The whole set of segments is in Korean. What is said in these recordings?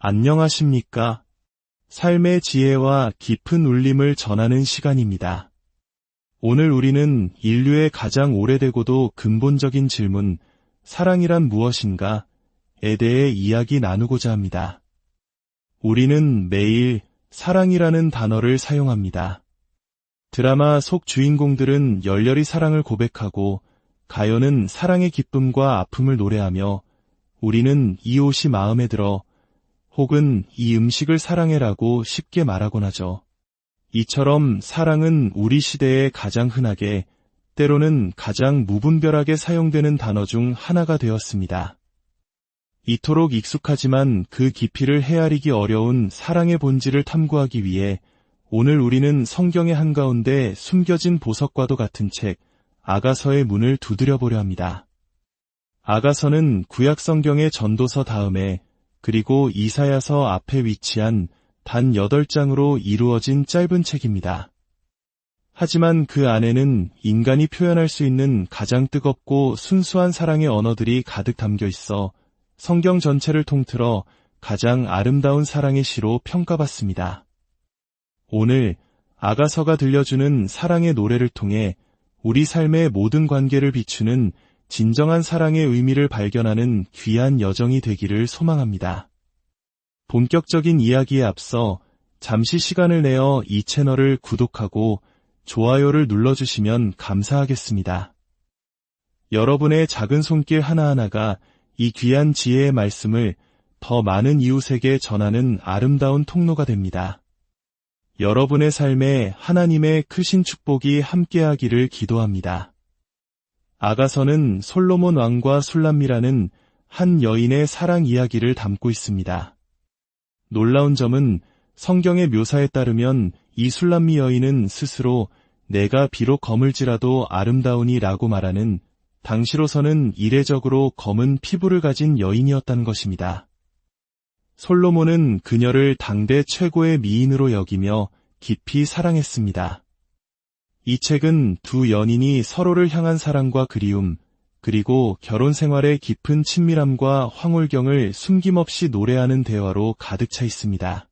안녕하십니까? 삶의 지혜와 깊은 울림을 전하는 시간입니다. 오늘 우리는 인류의 가장 오래되고도 근본적인 질문, 사랑이란 무엇인가? 에 대해 이야기 나누고자 합니다. 우리는 매일 사랑이라는 단어를 사용합니다. 드라마 속 주인공들은 열렬히 사랑을 고백하고 가요는 사랑의 기쁨과 아픔을 노래하며 우리는 이 옷이 마음에 들어 혹은 이 음식을 사랑해라고 쉽게 말하곤 하죠. 이처럼 사랑은 우리 시대에 가장 흔하게, 때로는 가장 무분별하게 사용되는 단어 중 하나가 되었습니다. 이토록 익숙하지만 그 깊이를 헤아리기 어려운 사랑의 본질을 탐구하기 위해 오늘 우리는 성경의 한가운데 숨겨진 보석과도 같은 책, 아가서의 문을 두드려보려 합니다. 아가서는 구약 성경의 전도서 다음에 그리고 이사야서 앞에 위치한 단 8장으로 이루어진 짧은 책입니다. 하지만 그 안에는 인간이 표현할 수 있는 가장 뜨겁고 순수한 사랑의 언어들이 가득 담겨 있어 성경 전체를 통틀어 가장 아름다운 사랑의 시로 평가받습니다. 오늘 아가서가 들려주는 사랑의 노래를 통해 우리 삶의 모든 관계를 비추는 진정한 사랑의 의미를 발견하는 귀한 여정이 되기를 소망합니다. 본격적인 이야기에 앞서 잠시 시간을 내어 이 채널을 구독하고 좋아요를 눌러주시면 감사하겠습니다. 여러분의 작은 손길 하나하나가 이 귀한 지혜의 말씀을 더 많은 이웃에게 전하는 아름다운 통로가 됩니다. 여러분의 삶에 하나님의 크신 축복이 함께하기를 기도합니다. 아가서는 솔로몬 왕과 술람미라는 한 여인의 사랑 이야기를 담고 있습니다. 놀라운 점은 성경의 묘사에 따르면 이 술람미 여인은 스스로 내가 비록 검을지라도 아름다우니 라고 말하는, 당시로서는 이례적으로 검은 피부를 가진 여인이었다는 것입니다. 솔로몬은 그녀를 당대 최고의 미인으로 여기며 깊이 사랑했습니다. 이 책은 두 연인이 서로를 향한 사랑과 그리움, 그리고 결혼 생활의 깊은 친밀함과 황홀경을 숨김없이 노래하는 대화로 가득 차 있습니다.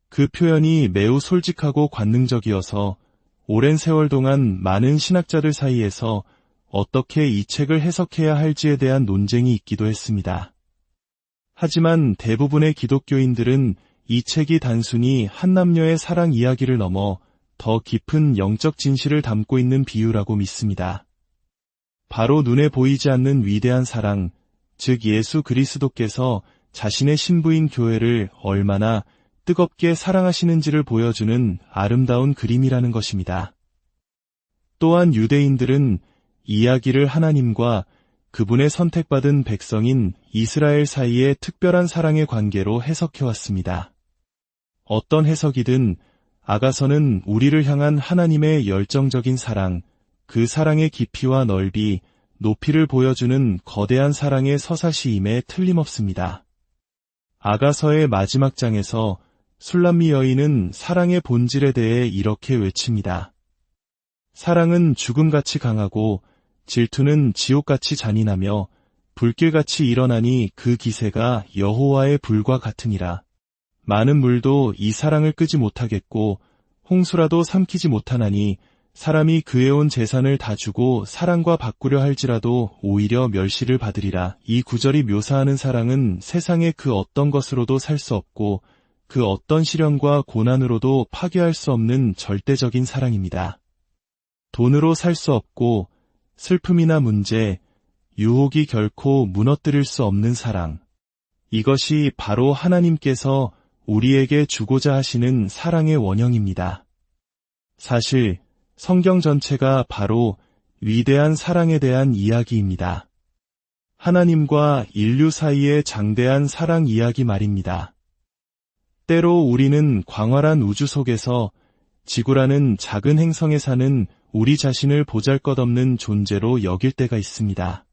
그 표현이 매우 솔직하고 관능적이어서 오랜 세월 동안 많은 신학자들 사이에서 어떻게 이 책을 해석해야 할지에 대한 논쟁이 있기도 했습니다. 하지만 대부분의 기독교인들은 이 책이 단순히 한 남녀의 사랑 이야기를 넘어 더 깊은 영적 진실을 담고 있는 비유라고 믿습니다. 바로 눈에 보이지 않는 위대한 사랑, 즉 예수 그리스도께서 자신의 신부인 교회를 얼마나 뜨겁게 사랑하시는지를 보여주는 아름다운 그림이라는 것입니다. 또한 유대인들은 이야기를 하나님과 그분의 선택받은 백성인 이스라엘 사이의 특별한 사랑의 관계로 해석해왔습니다. 어떤 해석이든 아가서는 우리를 향한 하나님의 열정적인 사랑, 그 사랑의 깊이와 넓이, 높이를 보여주는 거대한 사랑의 서사시임에 틀림없습니다. 아가서의 마지막 장에서 술람미 여인은 사랑의 본질에 대해 이렇게 외칩니다. 사랑은 죽음같이 강하고 질투는 지옥같이 잔인하며 불길같이 일어나니 그 기세가 여호와의 불과 같으니라. 많은 물도 이 사랑을 끄지 못하겠고 홍수라도 삼키지 못하나니 사람이 그해온 재산을 다 주고 사랑과 바꾸려 할지라도 오히려 멸시를 받으리라. 이 구절이 묘사하는 사랑은 세상의 그 어떤 것으로도 살 수 없고 그 어떤 시련과 고난으로도 파괴할 수 없는 절대적인 사랑입니다. 돈으로 살 수 없고 슬픔이나 문제, 유혹이 결코 무너뜨릴 수 없는 사랑. 이것이 바로 하나님께서 우리에게 주고자 하시는 사랑의 원형입니다. 사실 성경 전체가 바로 위대한 사랑에 대한 이야기입니다. 하나님과 인류 사이의 장대한 사랑 이야기 말입니다. 때로 우리는 광활한 우주 속에서 지구라는 작은 행성에 사는 우리 자신을 보잘것없는 존재로 여길 때가 있습니다.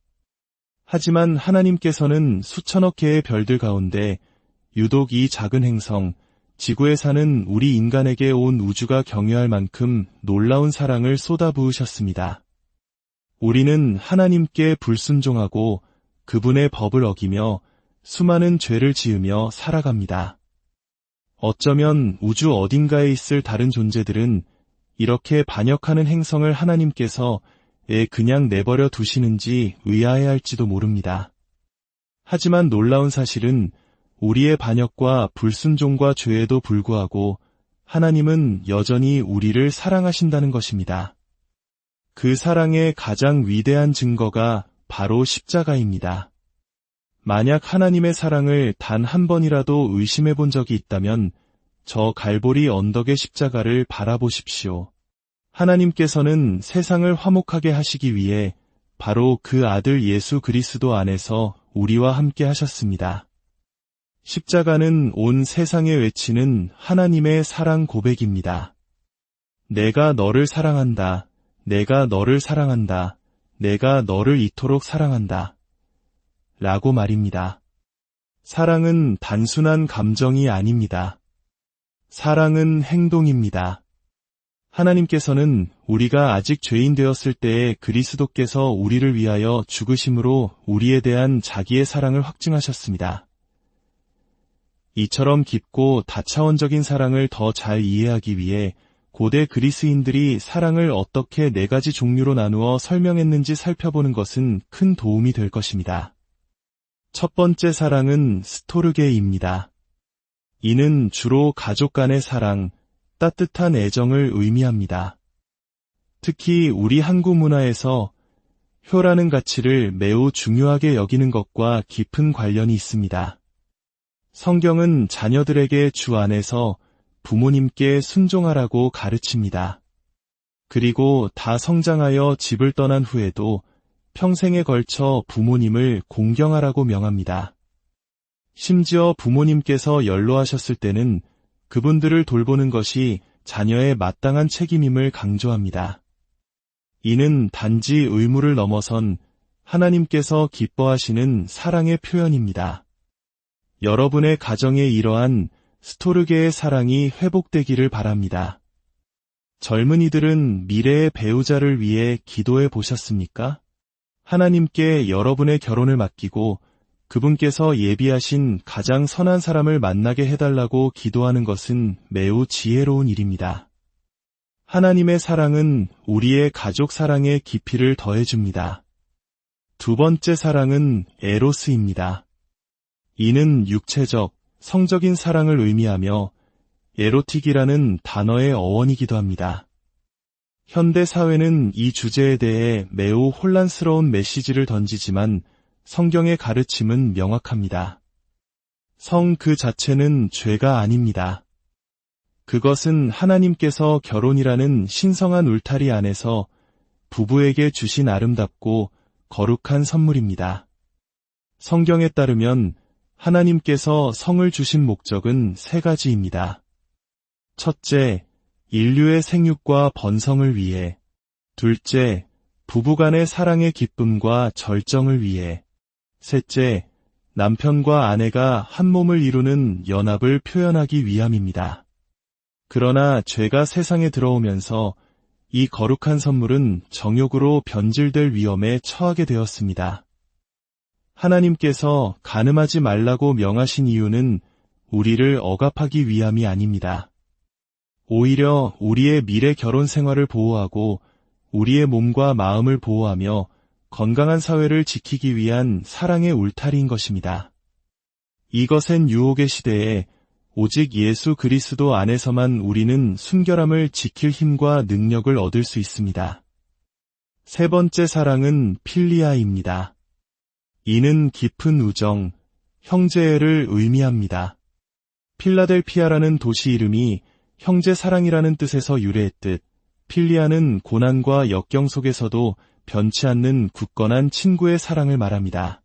하지만 하나님께서는 수천억 개의 별들 가운데 유독 이 작은 행성, 지구에 사는 우리 인간에게 온 우주가 경외할 만큼 놀라운 사랑을 쏟아부으셨습니다. 우리는 하나님께 불순종하고 그분의 법을 어기며 수많은 죄를 지으며 살아갑니다. 어쩌면 우주 어딘가에 있을 다른 존재들은 이렇게 반역하는 행성을 하나님께서 그냥 내버려 두시는지 의아해할지도 모릅니다. 하지만 놀라운 사실은 우리의 반역과 불순종과 죄에도 불구하고 하나님은 여전히 우리를 사랑하신다는 것입니다. 그 사랑의 가장 위대한 증거가 바로 십자가입니다. 만약 하나님의 사랑을 단 한 번이라도 의심해 본 적이 있다면 저 갈보리 언덕의 십자가를 바라보십시오. 하나님께서는 세상을 화목하게 하시기 위해 바로 그 아들 예수 그리스도 안에서 우리와 함께 하셨습니다. 십자가는 온 세상에 외치는 하나님의 사랑 고백입니다. 내가 너를 사랑한다. 내가 너를 사랑한다. 내가 너를 이토록 사랑한다. 라고 말입니다. 사랑은 단순한 감정이 아닙니다. 사랑은 행동입니다. 하나님께서는 우리가 아직 죄인 되었을 때에 그리스도께서 우리를 위하여 죽으심으로 우리에 대한 자기의 사랑을 확증하셨습니다. 이처럼 깊고 다차원적인 사랑을 더 잘 이해하기 위해 고대 그리스인들이 사랑을 어떻게 4가지 종류로 나누어 설명했는지 살펴보는 것은 큰 도움이 될 것입니다. 첫 번째 사랑은 스토르게입니다. 이는 주로 가족 간의 사랑, 따뜻한 애정을 의미합니다. 특히 우리 한국 문화에서 효라는 가치를 매우 중요하게 여기는 것과 깊은 관련이 있습니다. 성경은 자녀들에게 주 안에서 부모님께 순종하라고 가르칩니다. 그리고 다 성장하여 집을 떠난 후에도 평생에 걸쳐 부모님을 공경하라고 명합니다. 심지어 부모님께서 연로하셨을 때는 그분들을 돌보는 것이 자녀의 마땅한 책임임을 강조합니다. 이는 단지 의무를 넘어선 하나님께서 기뻐하시는 사랑의 표현입니다. 여러분의 가정에 이러한 스토르게의 사랑이 회복되기를 바랍니다. 젊은이들은 미래의 배우자를 위해 기도해 보셨습니까? 하나님께 여러분의 결혼을 맡기고 그분께서 예비하신 가장 선한 사람을 만나게 해달라고 기도하는 것은 매우 지혜로운 일입니다. 하나님의 사랑은 우리의 가족 사랑의 깊이를 더해줍니다. 두 번째 사랑은 에로스입니다. 이는 육체적, 성적인 사랑을 의미하며 에로틱이라는 단어의 어원이기도 합니다. 현대 사회는 이 주제에 대해 매우 혼란스러운 메시지를 던지지만 성경의 가르침은 명확합니다. 성 그 자체는 죄가 아닙니다. 그것은 하나님께서 결혼이라는 신성한 울타리 안에서 부부에게 주신 아름답고 거룩한 선물입니다. 성경에 따르면 하나님께서 성을 주신 목적은 3가지입니다. 첫째, 인류의 생육과 번성을 위해. 둘째, 부부간의 사랑의 기쁨과 절정을 위해. 셋째, 남편과 아내가 한 몸을 이루는 연합을 표현하기 위함입니다. 그러나 죄가 세상에 들어오면서 이 거룩한 선물은 정욕으로 변질될 위험에 처하게 되었습니다. 하나님께서 간음하지 말라고 명하신 이유는 우리를 억압하기 위함이 아닙니다. 오히려 우리의 미래 결혼 생활을 보호하고 우리의 몸과 마음을 보호하며 건강한 사회를 지키기 위한 사랑의 울타리인 것입니다. 이것은 유혹의 시대에 오직 예수 그리스도 안에서만 우리는 순결함을 지킬 힘과 능력을 얻을 수 있습니다. 세 번째 사랑은 필리아입니다. 이는 깊은 우정, 형제애를 의미합니다. 필라델피아라는 도시 이름이 형제 사랑이라는 뜻에서 유래했듯 필리아는 고난과 역경 속에서도 변치 않는 굳건한 친구의 사랑을 말합니다.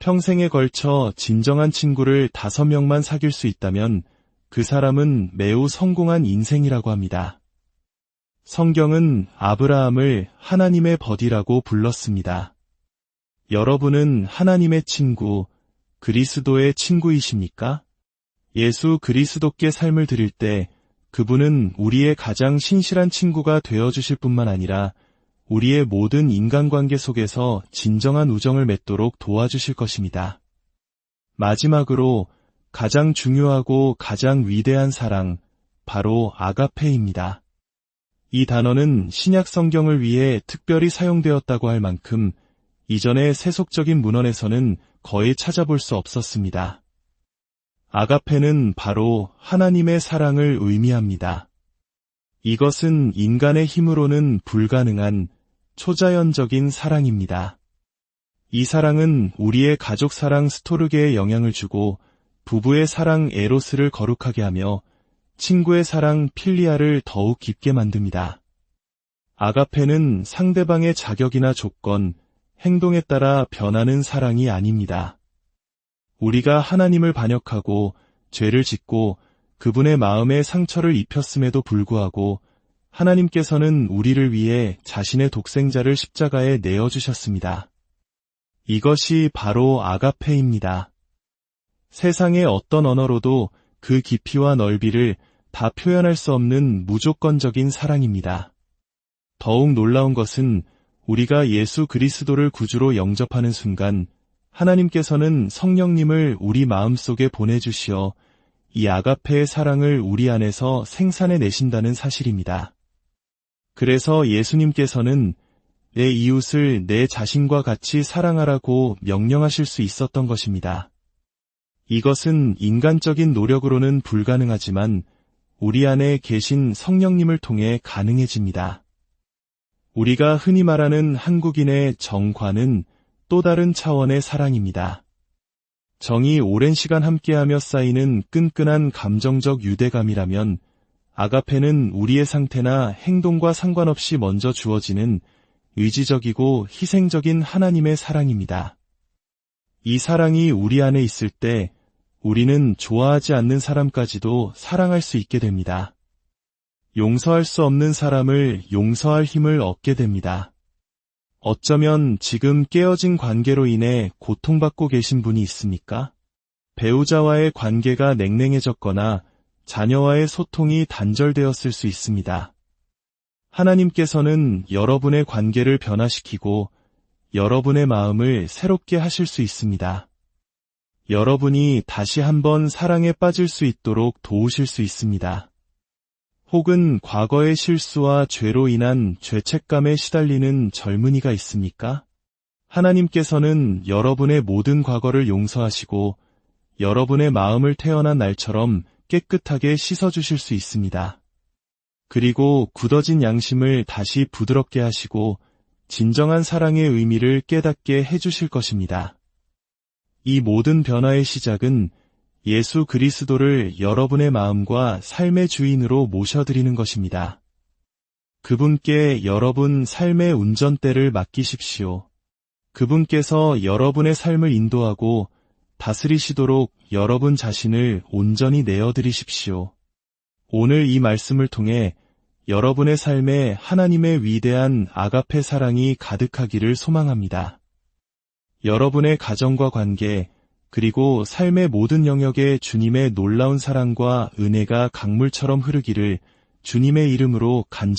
평생에 걸쳐 진정한 친구를 5명만 사귈 수 있다면 그 사람은 매우 성공한 인생이라고 합니다. 성경은 아브라함을 하나님의 버디라고 불렀습니다. 여러분은 하나님의 친구, 그리스도의 친구이십니까? 예수 그리스도께 삶을 드릴 때 그분은 우리의 가장 신실한 친구가 되어주실 뿐만 아니라 우리의 모든 인간관계 속에서 진정한 우정을 맺도록 도와주실 것입니다. 마지막으로 가장 중요하고 가장 위대한 사랑, 바로 아가페입니다. 이 단어는 신약 성경을 위해 특별히 사용되었다고 할 만큼 이전의 세속적인 문헌에서는 거의 찾아볼 수 없었습니다. 아가페는 바로 하나님의 사랑을 의미합니다. 이것은 인간의 힘으로는 불가능한 초자연적인 사랑입니다. 이 사랑은 우리의 가족 사랑 스토르게에 영향을 주고 부부의 사랑 에로스를 거룩하게 하며 친구의 사랑 필리아를 더욱 깊게 만듭니다. 아가페는 상대방의 자격이나 조건, 행동에 따라 변하는 사랑이 아닙니다. 우리가 하나님을 반역하고 죄를 짓고 그분의 마음에 상처를 입혔음에도 불구하고 하나님께서는 우리를 위해 자신의 독생자를 십자가에 내어주셨습니다. 이것이 바로 아가페입니다. 세상의 어떤 언어로도 그 깊이와 넓이를 다 표현할 수 없는 무조건적인 사랑입니다. 더욱 놀라운 것은 우리가 예수 그리스도를 구주로 영접하는 순간 하나님께서는 성령님을 우리 마음속에 보내주시어 이 아가페의 사랑을 우리 안에서 생산해 내신다는 사실입니다. 그래서 예수님께서는 내 이웃을 내 자신과 같이 사랑하라고 명령하실 수 있었던 것입니다. 이것은 인간적인 노력으로는 불가능하지만 우리 안에 계신 성령님을 통해 가능해집니다. 우리가 흔히 말하는 한국인의 정과는 또 다른 차원의 사랑입니다. 정이 오랜 시간 함께하며 쌓이는 끈끈한 감정적 유대감이라면 아가페는 우리의 상태나 행동과 상관없이 먼저 주어지는 의지적이고 희생적인 하나님의 사랑입니다. 이 사랑이 우리 안에 있을 때 우리는 좋아하지 않는 사람까지도 사랑할 수 있게 됩니다. 용서할 수 없는 사람을 용서할 힘을 얻게 됩니다. 어쩌면 지금 깨어진 관계로 인해 고통받고 계신 분이 있습니까? 배우자와의 관계가 냉랭해졌거나 자녀와의 소통이 단절되었을 수 있습니다. 하나님께서는 여러분의 관계를 변화시키고 여러분의 마음을 새롭게 하실 수 있습니다. 여러분이 다시 한번 사랑에 빠질 수 있도록 도우실 수 있습니다. 혹은 과거의 실수와 죄로 인한 죄책감에 시달리는 젊은이가 있습니까? 하나님께서는 여러분의 모든 과거를 용서하시고 여러분의 마음을 태어난 날처럼 깨끗하게 씻어주실 수 있습니다. 그리고 굳어진 양심을 다시 부드럽게 하시고 진정한 사랑의 의미를 깨닫게 해주실 것입니다. 이 모든 변화의 시작은 예수 그리스도를 여러분의 마음과 삶의 주인으로 모셔드리는 것입니다. 그분께 여러분 삶의 운전대를 맡기십시오. 그분께서 여러분의 삶을 인도하고 다스리시도록 여러분 자신을 온전히 내어드리십시오. 오늘 이 말씀을 통해 여러분의 삶에 하나님의 위대한 아가페 사랑이 가득하기를 소망합니다. 여러분의 가정과 관계, 그리고 삶의 모든 영역에 주님의 놀라운 사랑과 은혜가 강물처럼 흐르기를 주님의 이름으로 간절히